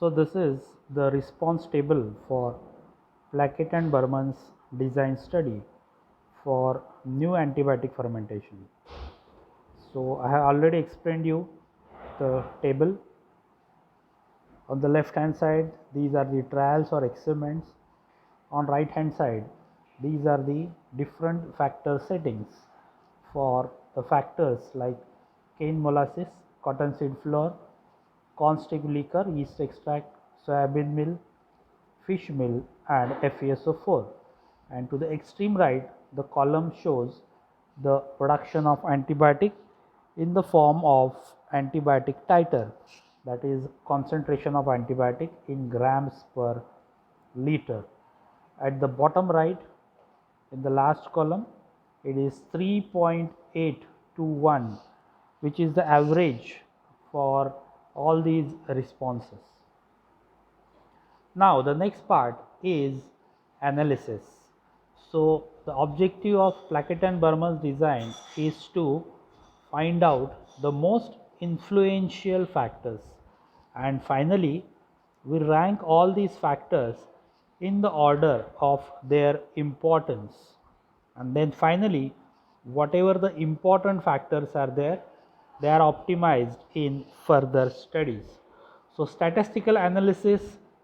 So this is the response table for Plackett and Berman's design study for new antibiotic fermentation. So I have already explained you the table. On the left hand side, these are the trials or experiments. On right hand side, these are the different factor settings for the factors like cane molasses, cottonseed flour, corn stick liquor, yeast extract, soybean meal, fish meal and FeSO4. And to the extreme right, the column shows the production of antibiotic in the form of antibiotic titer, that is concentration of antibiotic in grams per liter. At the bottom right, in the last column, it is 3.8 to 1, which is the average for all these responses. Now the next part is analysis. So the objective of Plackett and Berman's design is to find out the most influential factors, and finally we rank all these factors in the order of their importance, and then finally whatever the important factors are there, they are optimized in further studies. So statistical analysis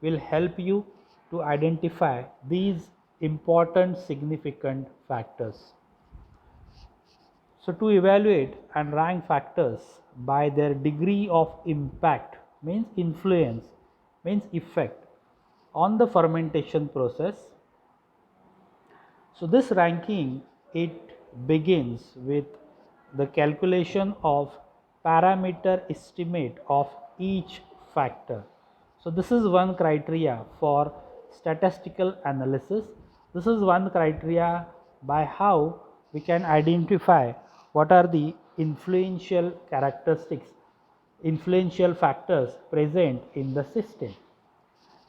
will help you to identify these important significant factors. So to evaluate and rank factors by their degree of impact, means influence, means effect on the fermentation process. So this ranking, it begins with the calculation of parameter estimate of each factor. So this is one criteria for statistical analysis. This is one criteria by how we can identify what are the influential characteristics, influential factors present in the system.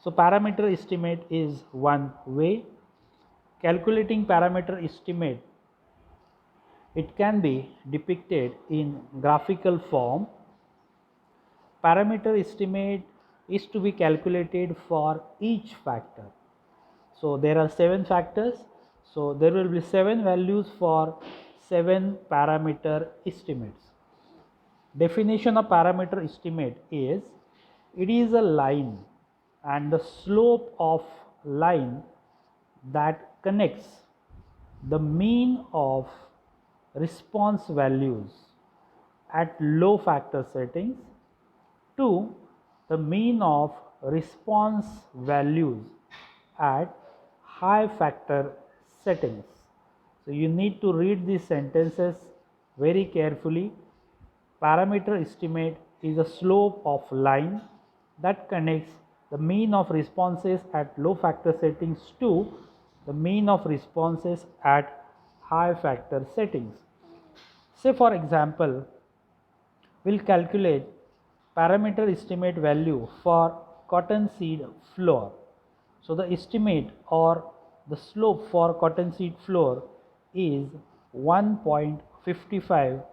So parameter estimate is one way. Calculating parameter estimate, it can be depicted in graphical form. Parameter estimate is to be calculated for each factor. So there are 7 factors, so there will be 7 values for 7 parameter estimates. Definition of parameter estimate is, it is a line and the slope of line that connects the mean of response values at low factor settings to the mean of response values at high factor settings. So you need to read these sentences very carefully. Parameter estimate is a slope of line that connects the mean of responses at low factor settings to the mean of responses at high factor settings. Say for example, we'll calculate parameter estimate value for cottonseed flour. So the estimate or the slope for cottonseed flour is 1.55.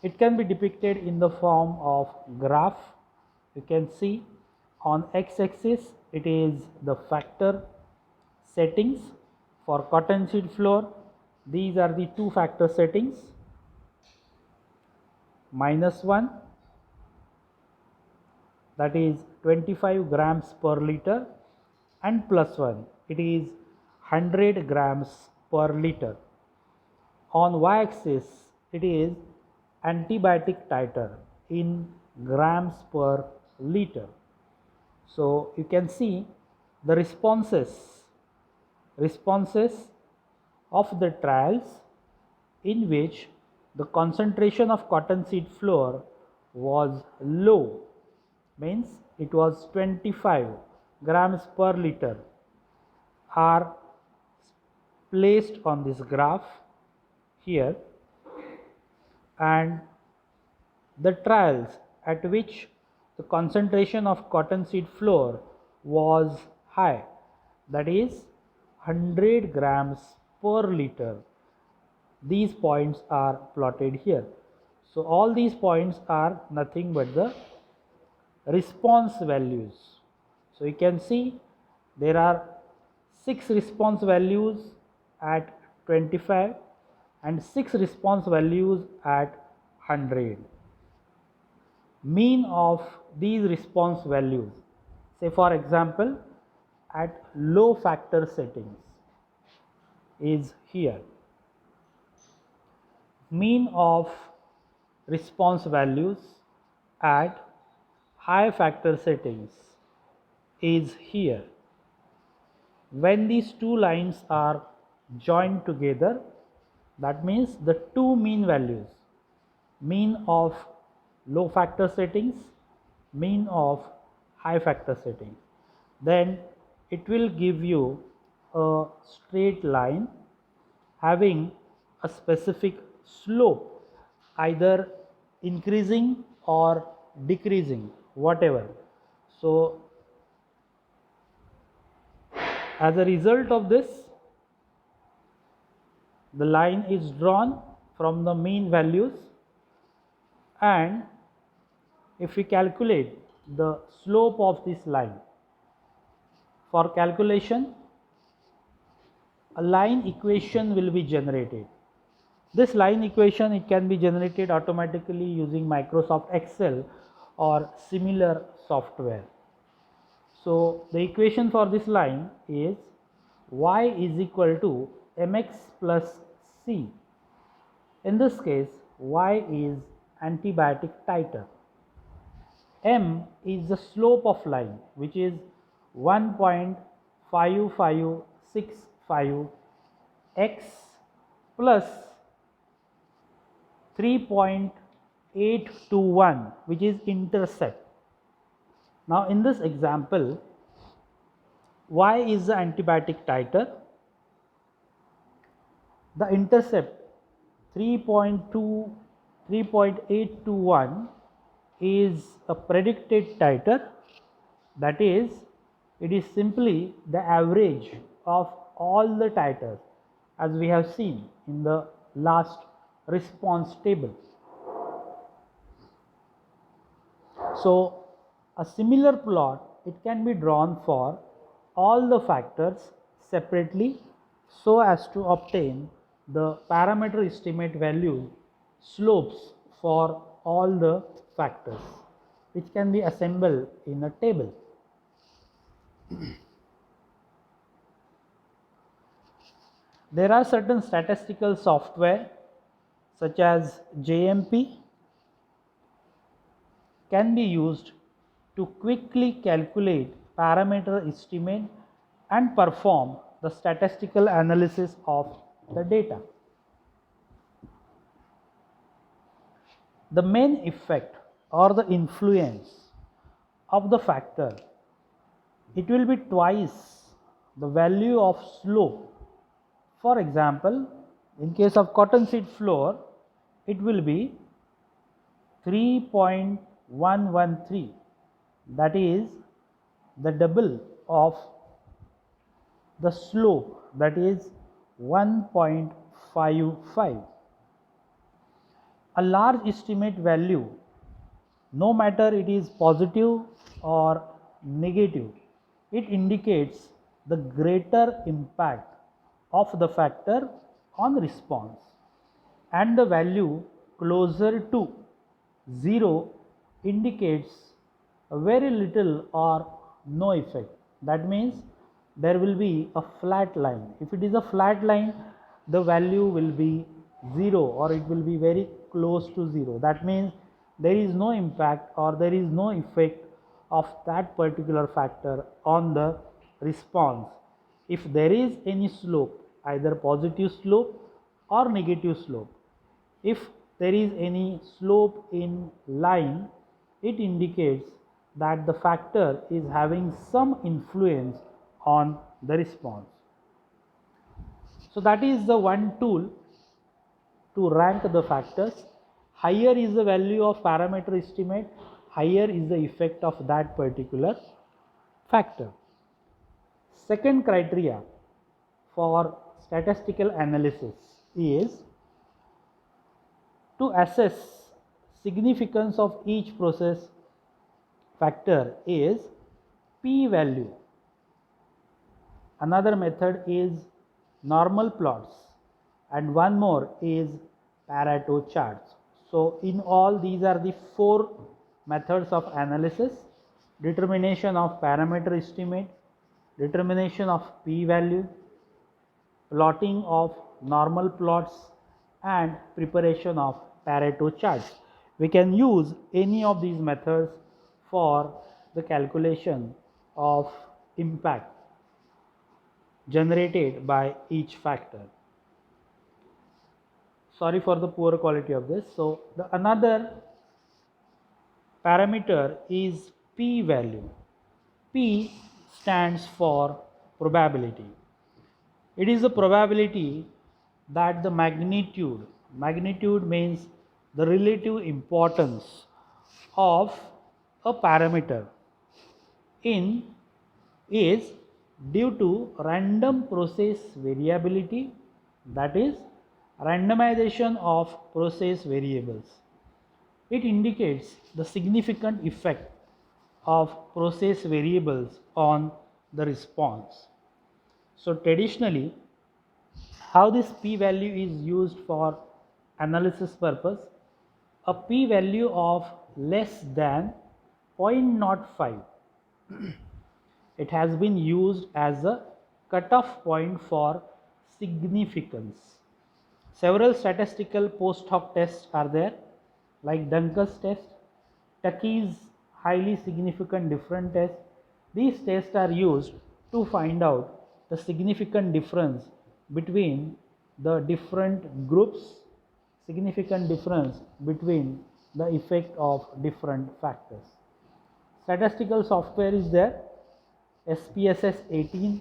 It can be depicted in the form of graph. You can see on x-axis it is the factor settings for cottonseed flour. These are the 2 factor settings, -1, that is 25 grams per liter, and +1, it is 100 grams per liter. On y-axis it is antibiotic titer in grams per liter. So you can see the responses of the trials in which the concentration of cottonseed flour was low, means it was 25 grams per liter, are placed on this graph here, and the trials at which the concentration of cottonseed flour was high, that is 100 grams per liter. These points are plotted here. So all these points are nothing but the response values. So you can see there are 6 response values at 25 and 6 response values at 100. Mean of these response values, say for example at low factor settings, is here. Mean of response values at high factor settings is here. When these two lines are joined together, that means the two mean values, mean of low factor settings, mean of high factor settings, then it will give you a straight line having a specific slope, either increasing or decreasing, whatever. So as a result of this, the line is drawn from the mean values, and if we calculate the slope of this line, for calculation a line equation will be generated. This line equation, it can be generated automatically using Microsoft Excel or similar software. So the equation for this line is y is equal to mx plus c. In this case, y is antibiotic titer. M is the slope of line, which is 1.5565 x plus 3.821, which is intercept. Now in this example, y is the antibiotic titer, the intercept 3.821 is a predicted titer, that is, it is simply the average of all the titers as we have seen in the last response table. So a similar plot, it can be drawn for all the factors separately so as to obtain the parameter estimate value slopes for all the factors, which can be assembled in a table. There are certain statistical software such as JMP can be used to quickly calculate parameter estimate and perform the statistical analysis of the data. The main effect or the influence of the factor, it will be twice the value of slope. For example, in case of cottonseed flour, it will be 3.113, that is the double of the slope, that is 1.55. A large estimate value, no matter it is positive or negative, it indicates the greater impact of the factor on response, and the value closer to 0 indicates a very little or no effect. That means there will be a flat line. If it is a flat line, the value will be 0 or it will be very close to 0. That means there is no impact or there is no effect of that particular factor on the response. If there is any slope, either positive slope or negative slope, if there is any slope in line, it indicates that the factor is having some influence on the response. So that is the one tool to rank the factors. Higher is the value of parameter estimate, higher is the effect of that particular factor. Second criteria for statistical analysis is to assess significance of each process factor is p value. Another method is normal plots, and one more is Pareto charts. So in all, these are the 4 methods of analysis: determination of parameter estimate, determination of p value, plotting of normal plots, and preparation of Pareto charts. We can use any of these methods for the calculation of impact generated by each factor. Sorry for the poor quality of this. So the another parameter is p value. P stands for probability. It is the probability that the magnitude means the relative importance of a parameter in is due to random process variability, that is randomization of process variables. It indicates the significant effect of process variables on the response. So traditionally, how this p value is used for analysis purpose, a p value of less than 0.05, it has been used as a cutoff point for significance. Several statistical post hoc tests are there, like Dunker's test, Tukey's highly significant difference test. These tests are used to find out the significant difference between the different groups, significant difference between the effect of different factors. Statistical software is there, SPSS 18,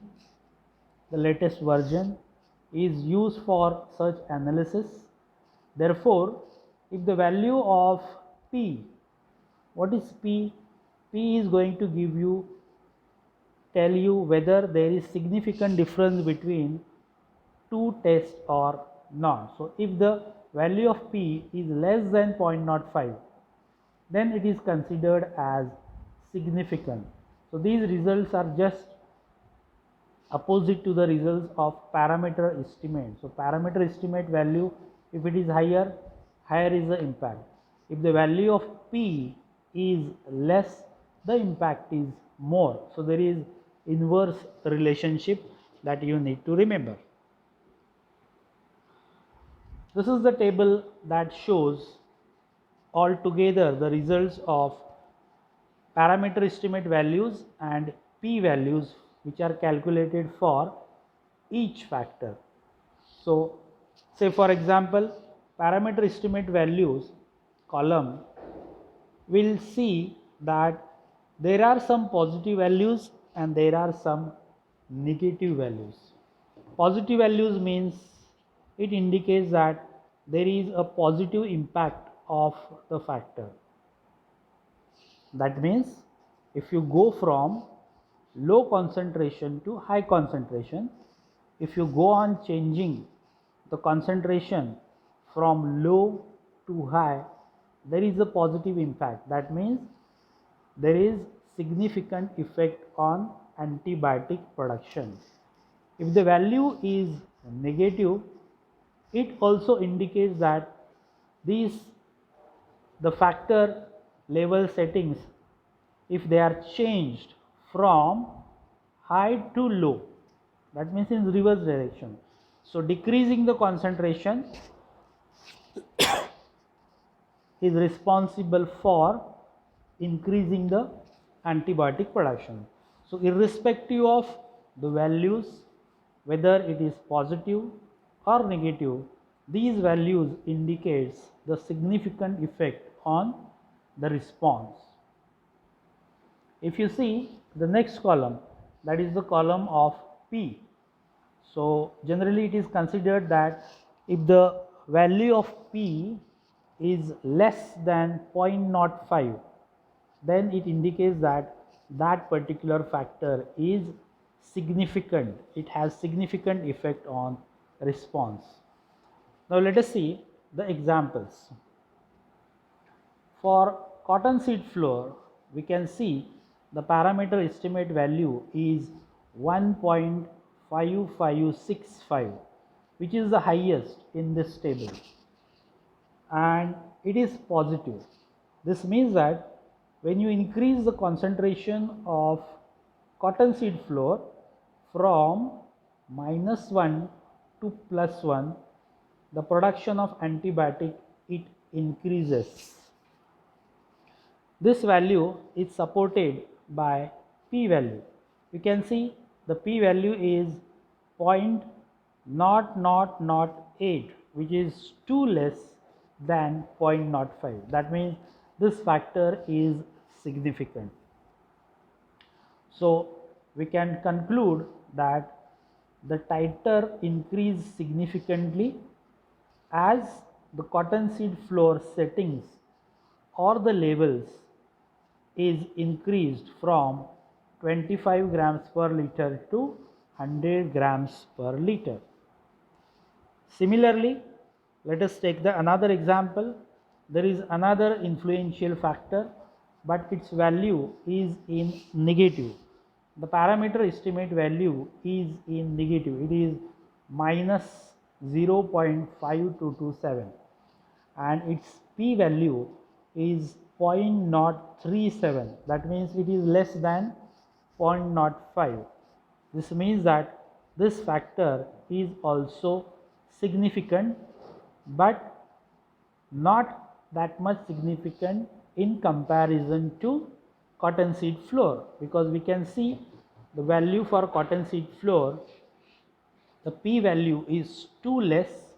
the latest version, is used for such analysis. Therefore, if the value of p, what is p? P is going to tell you whether there is significant difference between 2 tests or not. So if the value of p is less than 0.05, then it is considered as significant. So these results are just opposite to the results of parameter estimate. So parameter estimate value, if it is higher, higher is the impact. If the value of p is less, the impact is more. So there is inverse relationship that you need to remember. This is the table that shows altogether the results of parameter estimate values and p values which are calculated for each factor. So say for example, parameter estimate values column will see that there are some positive values and there are some negative values. Positive values means it indicates that there is a positive impact of the factor. That means if you go from low concentration to high concentration, if you go on changing the concentration from low to high, there is a positive impact. That means there is significant effect on antibiotic production. If the value is negative, it also indicates that the factor level settings, if they are changed from high to low, that means in reverse direction. So decreasing the concentration is responsible for increasing the antibiotic production. So irrespective of the values, whether it is positive or negative, these values indicates the significant effect on the response. If you see the next column, that is the column of p. So generally it is considered that if the value of p is less than 0.05, then it indicates that that particular factor is significant. It has significant effect on response. Now let us see the examples. For cottonseed flour, we can see the parameter estimate value is 1.5565, which is the highest in this table, and it is positive. This means that when you increase the concentration of cottonseed flour from -1 to +1, the production of antibiotic it increases. This value is supported by p-value. You can see the p-value is 0.0008, which is 2 less than 0.05. That means this factor is significant. So we can conclude that the titer increase significantly as the cottonseed flour settings or the levels is increased from 25 grams per liter to 100 grams per liter. Similarly, let us take another example. There is another influential factor, but its value is in negative. The parameter estimate value is in negative. It is minus 0.5227, and its p value is 0.037. That means it is less than 0.05. This means that this factor is also significant, but not that much significant in comparison to cottonseed flour, because we can see the value for cottonseed flour, the p value is 2 less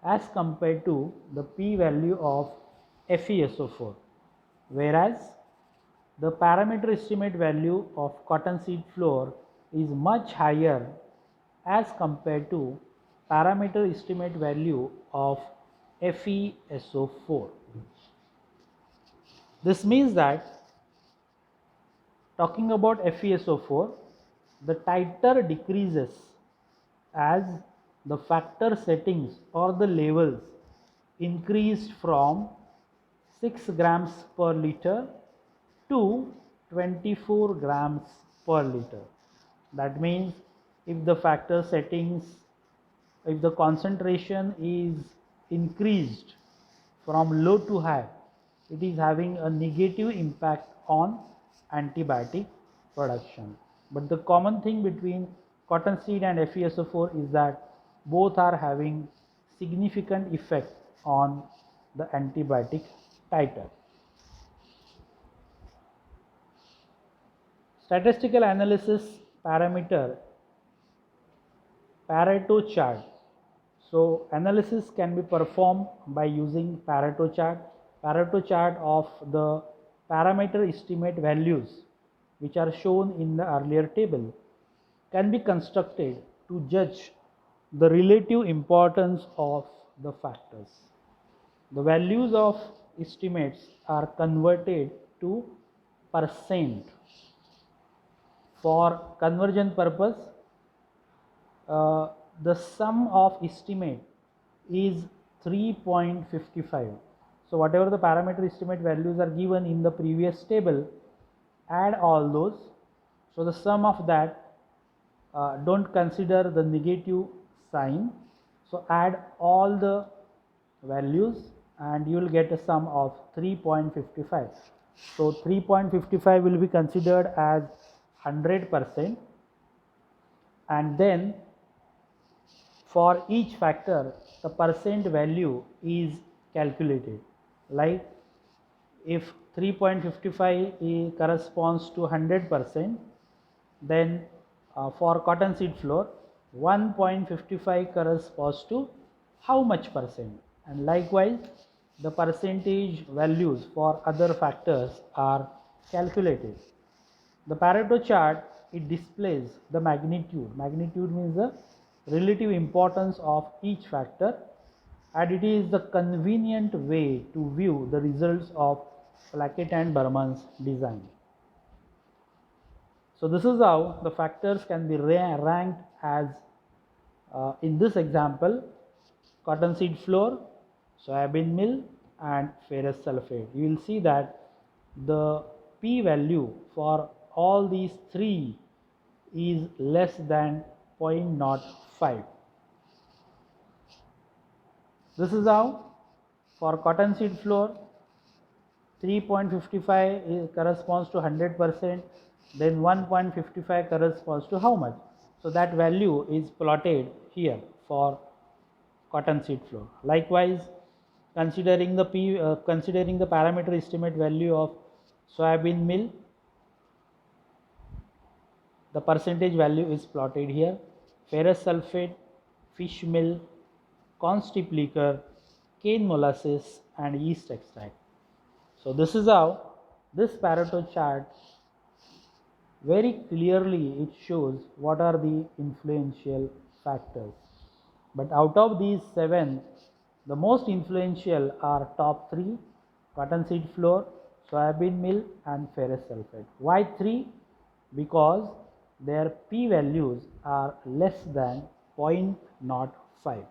as compared to the p value of FeSO4, whereas the parameter estimate value of cottonseed flour is much higher as compared to parameter estimate value of FeSO4. This means that, talking about FeSO4, the titer decreases as the factor settings or the levels increased from 6 grams per liter to 24 grams per liter. That means if the factor settings, if the concentration is increased from low to high, it is having a negative impact on antibiotic production. But the common thing between cottonseed and FeSO4 is that both are having significant effect on the antibiotic titer. Statistical analysis parameter Pareto chart. So analysis can be performed by using Pareto chart. Pareto chart of the parameter estimate values, which are shown in the earlier table, can be constructed to judge the relative importance of the factors. The values of estimates are converted to percent. For conversion purpose, the sum of estimate is 3.55. So whatever the parameter estimate values are given in the previous table, add all those. So the sum of that, don't consider the negative sign, so add all the values and you will get a sum of 3.55. So 3.55 will be considered as 100%, and then for each factor the percent value is calculated. Like if 3.55 corresponds to 100%, then for cottonseed flour 1.55 corresponds to how much percent, and likewise the percentage values for other factors are calculated. The Pareto chart, it displays the magnitude. Magnitude means the relative importance of each factor, and it is the convenient way to view the results of Plackett and Berman's design. So this is how the factors can be ranked as, in this example, cottonseed flour, soybean meal, and ferrous sulfate. You will see that the P value for all these three is less than 0.05. This is how for cottonseed flour 3.55 corresponds to 100%, then 1.55 corresponds to how much? So that value is plotted here for cottonseed flour. Likewise, considering the parameter estimate value of soybean meal, the percentage value is plotted here. Ferrous sulfate, fish meal, corn strip liquor, cane molasses and yeast extract. So this is how this Pareto chart very clearly it shows what are the influential factors. But out of these 7, the most influential are top 3: cottonseed flour, soybean meal and ferrous sulfate. Why 3? Because their P values are less than 0.05.